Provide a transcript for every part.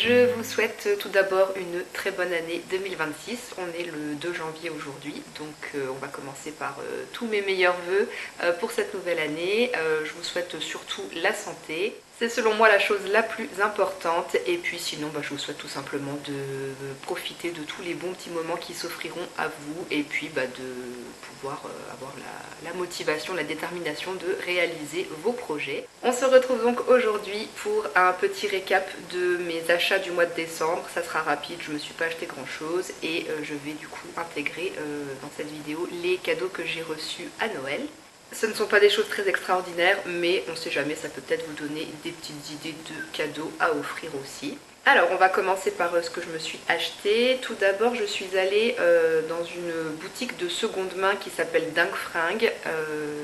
Je vous souhaite tout d'abord une très bonne année 2026. On est le 2 janvier aujourd'hui, donc on va commencer par tous mes meilleurs vœux pour cette nouvelle année. Je vous souhaite surtout la santé. C'est selon moi la chose la plus importante. Et puis sinon, je vous souhaite tout simplement de profiter de tous les bons petits moments qui s'offriront à vous. Et puis de pouvoir avoir la motivation, la détermination de réaliser vos projets. On se retrouve donc aujourd'hui pour un petit récap de mes achats du mois de décembre. Ça sera rapide, je ne me suis pas acheté grand chose. Et je vais du coup intégrer dans cette vidéo les cadeaux que j'ai reçus à Noël. Ce ne sont pas des choses très extraordinaires, mais on ne sait jamais, ça peut peut-être vous donner des petites idées de cadeaux à offrir aussi. Alors on va commencer par ce que je me suis acheté. Tout d'abord je suis allée dans une boutique de seconde main qui s'appelle Dingue Fringues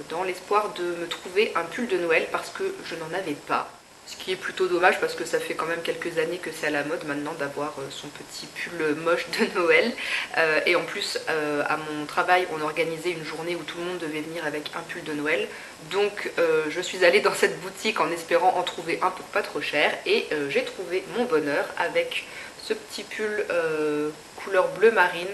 dans l'espoir de me trouver un pull de Noël parce que je n'en avais pas. Ce qui est plutôt dommage parce que ça fait quand même quelques années que c'est à la mode maintenant d'avoir son petit pull moche de Noël. Et en plus, à mon travail, on organisait une journée où tout le monde devait venir avec un pull de Noël. Donc je suis allée dans cette boutique en espérant en trouver un pour pas trop cher. Et j'ai trouvé mon bonheur avec ce petit pull couleur bleu marine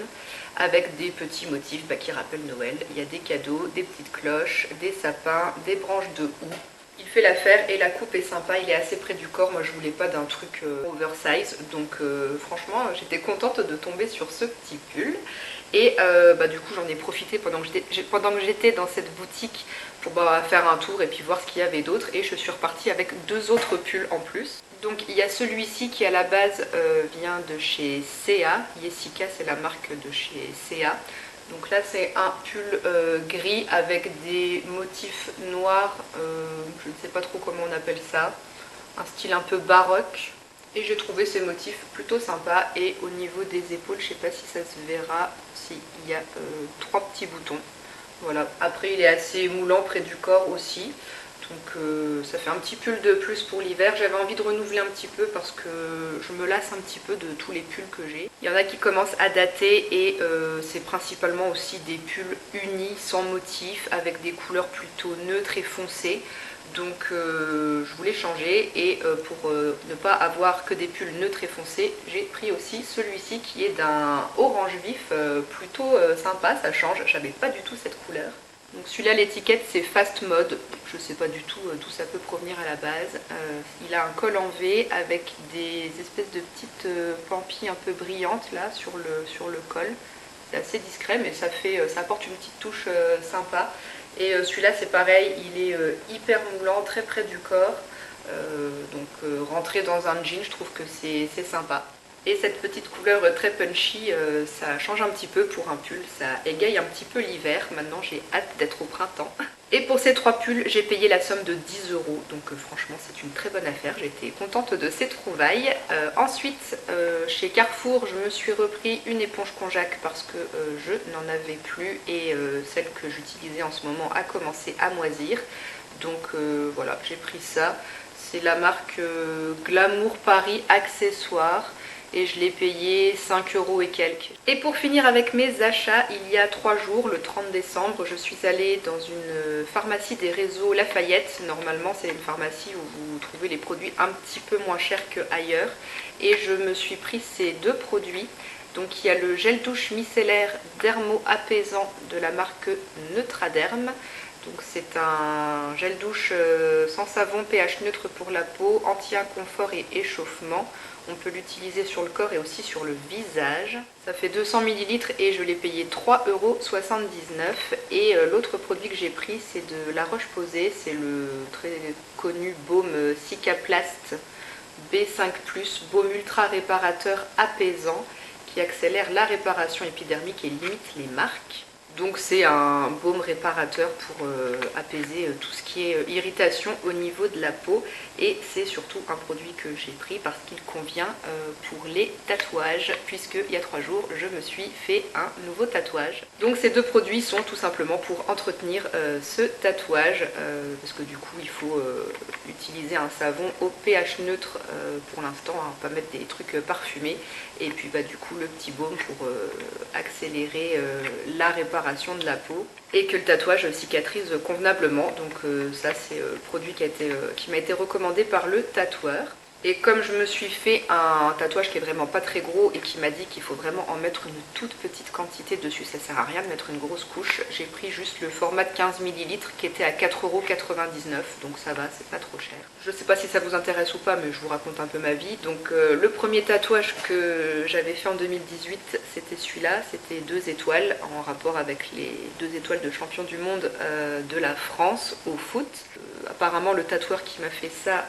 avec des petits motifs qui rappellent Noël. Il y a des cadeaux, des petites cloches, des sapins, des branches de houx. Il fait l'affaire et la coupe est sympa, il est assez près du corps. Moi je voulais pas d'un truc oversize, donc franchement j'étais contente de tomber sur ce petit pull. Et du coup j'en ai profité pendant que j'étais dans cette boutique pour faire un tour et puis voir ce qu'il y avait d'autre. Et je suis repartie avec deux autres pulls en plus. Donc il y a celui-ci qui à la base vient de chez CA. Jessica c'est la marque de chez CA. Donc là c'est un pull gris avec des motifs noirs, je ne sais pas trop comment on appelle ça, un style un peu baroque. Et j'ai trouvé ces motifs plutôt sympas. Et au niveau des épaules, je ne sais pas si ça se verra, il y a trois petits boutons. Voilà, après il est assez moulant près du corps aussi. Donc ça fait un petit pull de plus pour l'hiver. J'avais envie de renouveler un petit peu parce que je me lasse un petit peu de tous les pulls que j'ai. Il y en a qui commencent à dater et c'est principalement aussi des pulls unis, sans motif, avec des couleurs plutôt neutres et foncées. Donc je voulais changer et pour ne pas avoir que des pulls neutres et foncés, j'ai pris aussi celui-ci qui est d'un orange vif plutôt sympa, ça change, j'avais pas du tout cette couleur. Donc celui-là, l'étiquette c'est Fast Mode, je ne sais pas du tout d'où ça peut provenir à la base. Il a un col en V avec des espèces de petites pampilles un peu brillantes là sur le col. C'est assez discret mais ça apporte une petite touche sympa. Et celui-là c'est pareil, il est hyper moulant, très près du corps. Donc rentrer dans un jean, je trouve que c'est sympa. Et cette petite couleur très punchy, ça change un petit peu pour un pull, ça égaye un petit peu l'hiver. Maintenant j'ai hâte d'être au printemps. Et pour ces trois pulls, j'ai payé la somme de 10 €. Donc franchement c'est une très bonne affaire, j'étais contente de ces trouvailles. Ensuite chez Carrefour, je me suis repris une éponge konjac parce que je n'en avais plus. Et celle que j'utilisais en ce moment a commencé à moisir. Donc voilà, j'ai pris ça. C'est la marque Glamour Paris Accessoires. Et je l'ai payé 5 € et quelques. Et pour finir avec mes achats, il y a 3 jours, le 30 décembre, je suis allée dans une pharmacie des réseaux Lafayette. Normalement, c'est une pharmacie où vous trouvez les produits un petit peu moins chers qu'ailleurs. Et je me suis pris ces deux produits. Donc il y a le gel douche micellaire dermo-apaisant de la marque Neutraderm. Donc c'est un gel douche sans savon, pH neutre pour la peau, anti-inconfort et échauffement. On peut l'utiliser sur le corps et aussi sur le visage. Ça fait 200 ml et je l'ai payé 3,79 €. Et l'autre produit que j'ai pris, c'est de La Roche-Posay. C'est le très connu baume Cicaplast B5+, baume ultra réparateur apaisant qui accélère la réparation épidermique et limite les marques. Donc c'est un baume réparateur pour apaiser tout ce qui est irritation au niveau de la peau. Et c'est surtout un produit que j'ai pris parce qu'il convient pour les tatouages, puisqu'il y a 3 jours je me suis fait un nouveau tatouage. Donc ces deux produits sont tout simplement pour entretenir ce tatouage, parce que du coup il faut utiliser un savon au pH neutre pour l'instant, hein, pas mettre des trucs parfumés. Et puis du coup le petit baume pour accélérer la réparation de la peau et que le tatouage cicatrise convenablement. Donc ça c'est le produit qui m'a été recommandé par le tatoueur. Et comme je me suis fait un tatouage qui est vraiment pas très gros et qui m'a dit qu'il faut vraiment en mettre une toute petite quantité dessus, ça sert à rien de mettre une grosse couche, j'ai pris juste le format de 15 ml qui était à 4,99 €, donc ça va, c'est pas trop cher. Je sais pas si ça vous intéresse ou pas, mais je vous raconte un peu ma vie. Donc le premier tatouage que j'avais fait en 2018, c'était celui-là, c'était 2 étoiles en rapport avec les 2 étoiles de champion du monde de la France au foot. Apparemment le tatoueur qui m'a fait ça,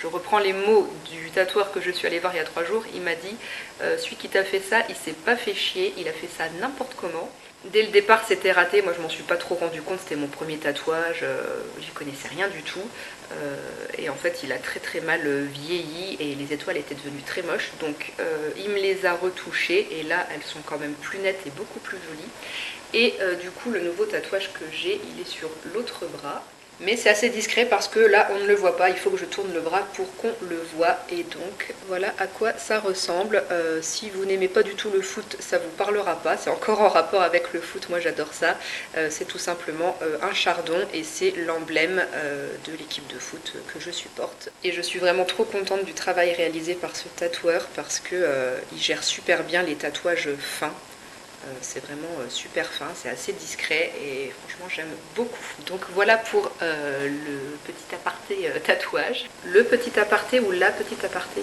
je reprends les mots du tatoueur que je suis allée voir il y a 3 jours, il m'a dit celui qui t'a fait ça, il s'est pas fait chier, il a fait ça n'importe comment. Dès le départ c'était raté, moi je m'en suis pas trop rendu compte, c'était mon premier tatouage, j'y connaissais rien du tout. Et en fait il a très mal vieilli et les étoiles étaient devenues très moches, donc il me les a retouchées et là elles sont quand même plus nettes et beaucoup plus jolies. Et du coup le nouveau tatouage que j'ai, il est sur l'autre bras. Mais c'est assez discret parce que là on ne le voit pas, il faut que je tourne le bras pour qu'on le voit. Et donc voilà à quoi ça ressemble. Si vous n'aimez pas du tout le foot, ça vous parlera pas, c'est encore en rapport avec le foot, moi j'adore ça. C'est tout simplement un chardon et c'est l'emblème de l'équipe de foot que je supporte. Et je suis vraiment trop contente du travail réalisé par ce tatoueur parce que il gère super bien les tatouages fins. C'est vraiment super fin, c'est assez discret et franchement j'aime beaucoup. Donc voilà pour le petit aparté tatouage. Le petit aparté ou la petite aparté,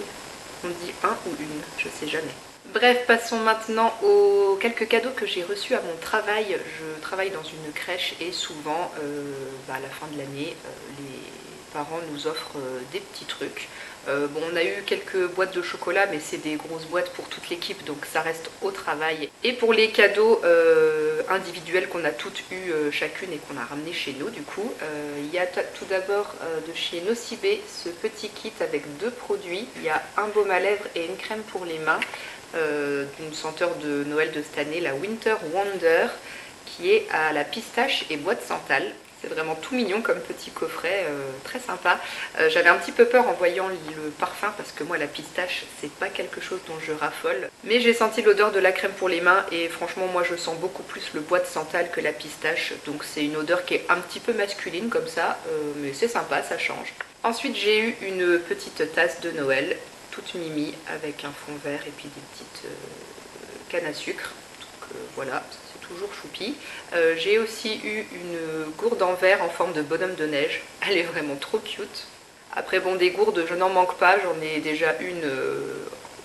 on dit un ou une, je sais jamais. Bref, passons maintenant aux quelques cadeaux que j'ai reçus à mon travail. Je travaille dans une crèche et souvent à la fin de l'année, les parents nous offrent des petits trucs. Bon, on a eu quelques boîtes de chocolat, mais c'est des grosses boîtes pour toute l'équipe, donc ça reste au travail. Et pour les cadeaux individuels qu'on a toutes eu chacune et qu'on a ramené chez nous, du coup, il y a tout d'abord de chez Nocibé ce petit kit avec 2 produits. Il y a un baume à lèvres et une crème pour les mains d'une senteur de Noël de cette année, la Winter Wonder, qui est à la pistache et bois de santal. C'est vraiment tout mignon comme petit coffret, très sympa. J'avais un petit peu peur en voyant le parfum parce que moi la pistache c'est pas quelque chose dont je raffole. Mais j'ai senti l'odeur de la crème pour les mains et franchement moi je sens beaucoup plus le bois de santal que la pistache. Donc c'est une odeur qui est un petit peu masculine comme ça, mais c'est sympa, ça change. Ensuite j'ai eu une petite tasse de Noël, toute mimi avec un fond vert et puis des petites cannes à sucre. Donc voilà. Toujours choupi. J'ai aussi eu une gourde en verre en forme de bonhomme de neige. Elle est vraiment trop cute. Après bon, des gourdes, je n'en manque pas. J'en ai déjà une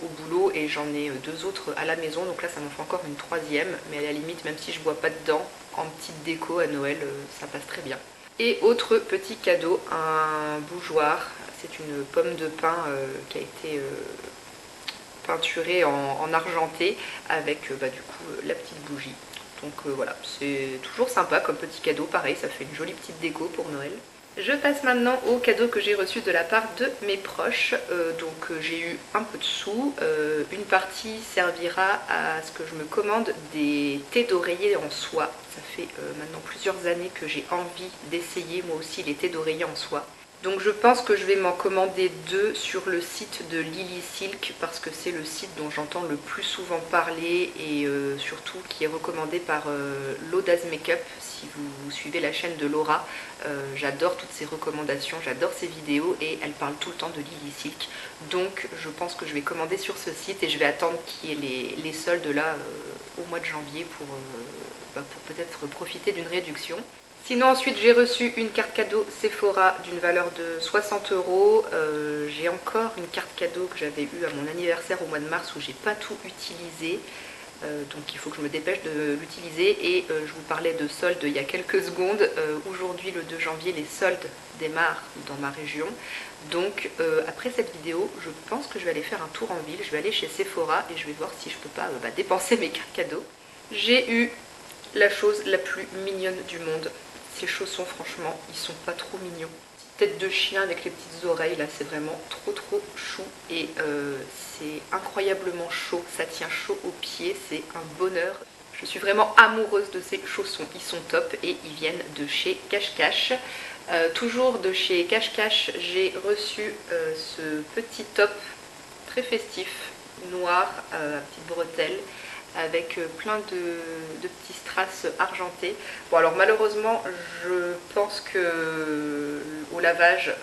au boulot et j'en ai 2 autres à la maison. Donc là, ça m'en fait encore une 3e. Mais à la limite, même si je bois pas dedans, en petite déco à Noël, ça passe très bien. Et autre petit cadeau, un bougeoir. C'est une pomme de pin qui a été peinturée en argenté avec du coup la petite bougie. Donc voilà, c'est toujours sympa comme petit cadeau, pareil, ça fait une jolie petite déco pour Noël. Je passe maintenant aux cadeaux que j'ai reçus de la part de mes proches. J'ai eu un peu de sous. Une partie servira à ce que je me commande des thés d'oreiller en soie. Ça fait maintenant plusieurs années que j'ai envie d'essayer moi aussi les thés d'oreiller en soie. Donc je pense que je vais m'en commander 2 sur le site de Lily Silk parce que c'est le site dont j'entends le plus souvent parler et surtout qui est recommandé par l'Audace Makeup. Si vous suivez la chaîne de Laura, j'adore toutes ses recommandations, j'adore ses vidéos et elle parle tout le temps de Lily Silk. Donc je pense que je vais commander sur ce site et je vais attendre qu'il y ait les soldes là au mois de janvier pour peut-être profiter d'une réduction. Sinon ensuite j'ai reçu une carte cadeau Sephora d'une valeur de 60 €. J'ai encore une carte cadeau que j'avais eue à mon anniversaire au mois de mars où j'ai pas tout utilisé. Donc il faut que je me dépêche de l'utiliser et je vous parlais de soldes il y a quelques secondes. Aujourd'hui le 2 janvier les soldes démarrent dans ma région. Donc après cette vidéo je pense que je vais aller faire un tour en ville. Je vais aller chez Sephora et je vais voir si je peux pas dépenser mes cartes cadeaux. J'ai eu la chose la plus mignonne du monde. Ces chaussons, franchement, ils sont pas trop mignons. Tête de chien avec les petites oreilles, là, c'est vraiment trop chou. Et c'est incroyablement chaud, ça tient chaud aux pieds, c'est un bonheur. Je suis vraiment amoureuse de ces chaussons, ils sont top et ils viennent de chez Cache Cache. Toujours de chez Cache Cache, j'ai reçu ce petit top très festif, noir, à petites bretelles, avec plein de petits strass argentés. Bon alors malheureusement je pense que au lavage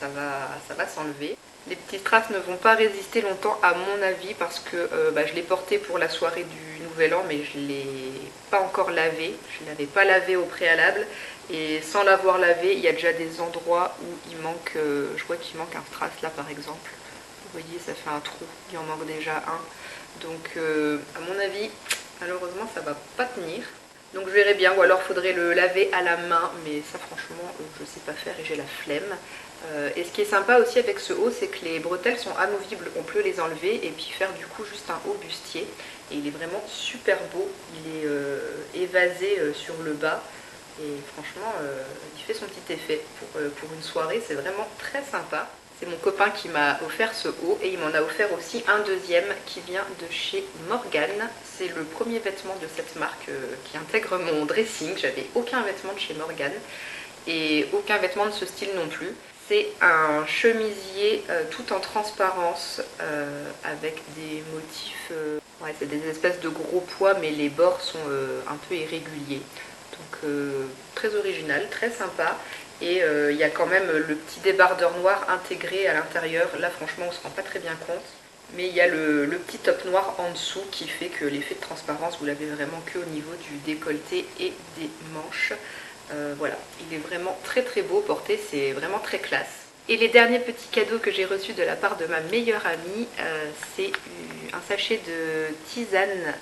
ça va s'enlever. Les petits strass ne vont pas résister longtemps à mon avis parce que je l'ai porté pour la soirée du Nouvel An, mais je ne l'ai pas encore lavé. Je ne l'avais pas lavé au préalable et sans l'avoir lavé, il y a déjà des endroits où il manque, je vois qu'il manque un strass là par exemple. Vous voyez, ça fait un trou, il en manque déjà un. Donc à mon avis, malheureusement ça va pas tenir. Donc je verrai bien, ou alors il faudrait le laver à la main, mais ça franchement je sais pas faire et j'ai la flemme. Et ce qui est sympa aussi avec ce haut, c'est que les bretelles sont amovibles, on peut les enlever et puis faire du coup juste un haut bustier. Et il est vraiment super beau, il est évasé sur le bas et franchement il fait son petit effet pour une soirée, c'est vraiment très sympa. C'est mon copain qui m'a offert ce haut et il m'en a offert aussi un deuxième qui vient de chez Morgane. C'est le premier vêtement de cette marque qui intègre mon dressing. J'avais aucun vêtement de chez Morgane et aucun vêtement de ce style non plus. C'est un chemisier tout en transparence avec des motifs, ouais, c'est des espèces de gros pois mais les bords sont un peu irréguliers. Donc très original, très sympa. Et il y a quand même le petit débardeur noir intégré à l'intérieur. Là franchement on se rend pas très bien compte. Mais il y a le petit top noir en dessous qui fait que l'effet de transparence vous l'avez vraiment que au niveau du décolleté et des manches. Voilà, il est vraiment très très beau porté, c'est vraiment très classe. Et les derniers petits cadeaux que j'ai reçus de la part de ma meilleure amie, c'est un sachet de tisane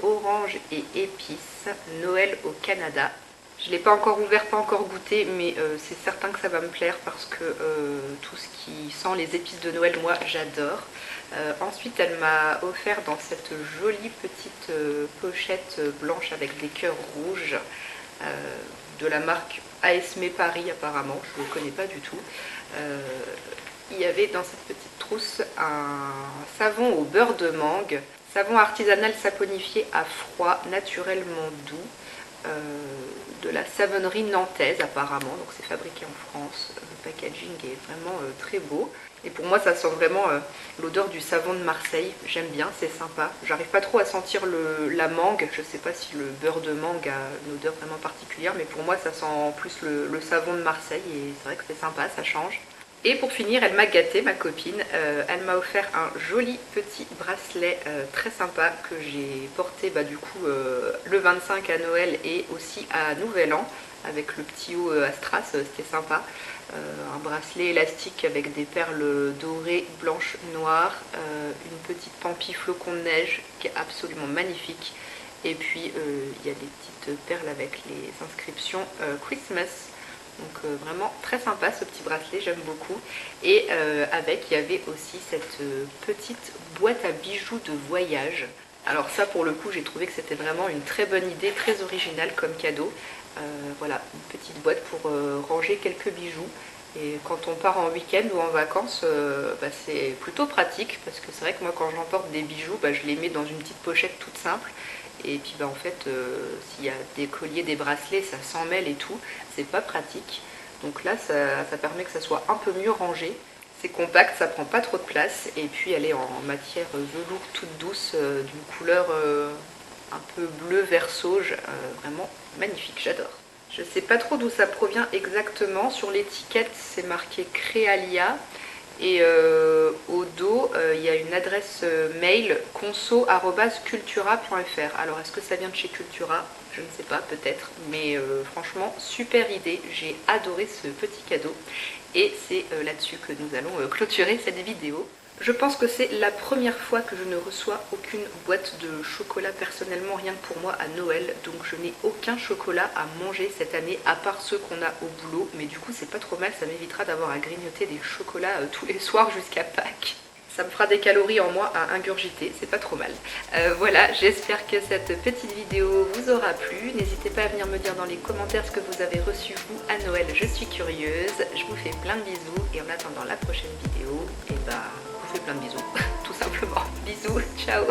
orange et épices, Noël au Canada. Je ne l'ai pas encore ouvert, pas encore goûté, mais c'est certain que ça va me plaire parce que tout ce qui sent les épices de Noël, moi j'adore. Ensuite, elle m'a offert dans cette jolie petite pochette blanche avec des cœurs rouges de la marque ASME Paris apparemment, je ne le connais pas du tout. Il y avait dans cette petite trousse un savon au beurre de mangue, savon artisanal saponifié à froid, naturellement doux. De la savonnerie nantaise apparemment, donc c'est fabriqué en France, le packaging est vraiment très beau et pour moi ça sent vraiment l'odeur du savon de Marseille, j'aime bien, c'est sympa. J'arrive pas trop à sentir la mangue, je sais pas si le beurre de mangue a une odeur vraiment particulière, mais pour moi ça sent plus le savon de Marseille et c'est vrai que c'est sympa, ça change. Et pour finir, elle m'a gâtée, ma copine. Elle m'a offert un joli petit bracelet très sympa que j'ai porté du coup le 25 à Noël et aussi à Nouvel An avec le petit haut à strass, c'était sympa. Un bracelet élastique avec des perles dorées, blanches, noires, une petite pampille flocon de neige qui est absolument magnifique. Et puis il y a des petites perles avec les inscriptions Christmas. Donc vraiment très sympa ce petit bracelet, j'aime beaucoup. Et avec, il y avait aussi cette petite boîte à bijoux de voyage. Alors ça pour le coup, j'ai trouvé que c'était vraiment une très bonne idée, très originale comme cadeau. Voilà, une petite boîte pour ranger quelques bijoux. Et quand on part en week-end ou en vacances, c'est plutôt pratique parce que c'est vrai que moi quand j'emporte des bijoux, je les mets dans une petite pochette toute simple. Et puis en fait, s'il y a des colliers, des bracelets, ça s'en mêle et tout, c'est pas pratique. Donc là, ça permet que ça soit un peu mieux rangé. C'est compact, ça prend pas trop de place. Et puis elle est en matière velours toute douce, d'une couleur un peu bleu vert sauge, vraiment magnifique, j'adore. Je sais pas trop d'où ça provient exactement. Sur l'étiquette, c'est marqué Créalia. Et au dos, il y a une adresse mail conso@cultura.fr. Alors est-ce que ça vient de chez Cultura? Je ne sais pas, peut-être. Mais franchement, super idée. J'ai adoré ce petit cadeau. Et c'est là-dessus que nous allons clôturer cette vidéo. Je pense que c'est la première fois que je ne reçois aucune boîte de chocolat personnellement, rien que pour moi à Noël. Donc je n'ai aucun chocolat à manger cette année, à part ceux qu'on a au boulot. Mais du coup c'est pas trop mal, ça m'évitera d'avoir à grignoter des chocolats tous les soirs jusqu'à Pâques. Ça me fera des calories en moins à ingurgiter, c'est pas trop mal. Voilà, j'espère que cette petite vidéo vous aura plu. N'hésitez pas à venir me dire dans les commentaires ce que vous avez reçu vous à Noël, je suis curieuse. Je vous fais plein de bisous et en attendant la prochaine vidéo, je vous fais plein de bisous, tout simplement. Bisous, ciao.